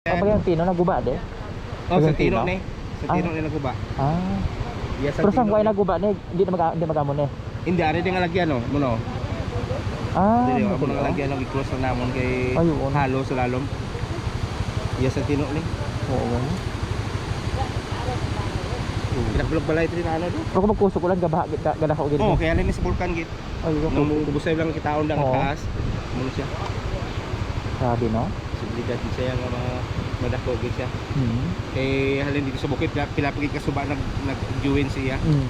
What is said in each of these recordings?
Pag Tino naguba de. Oh, sa Pag Tino ni. Sa Tino ni naguba. Ah. Yes, sa Pero saan Tino ko ay ni. naguba ni? Hindi magamon eh. Hindi ari din nga lagyan no. Muno. Ah, Dili mo madali, nang lagyan ng i-cross na namon kay Ayun. halo sa lalom. Yes, sa Tino ni. Oo. Pinagbulog balay ito na ano do. Pero kung magkusok ulan gabaha gala ka ugid. Oh, kaya ni sa vulkan git. Ayun. Nung ubusay lang kitaon lang Oo. taas. Muno siya. Grabe no. Sibilidad din siya nga mga madako gid siya. Hmm. Halin dito sa bukid pila pagit kasuba nag-join siya. Hmm.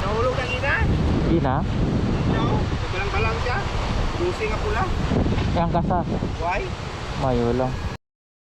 Nahulog ang ina. Ina. No, balang-balang siya. Lusi nga pula. Yang kasa. Why? Mayo lang.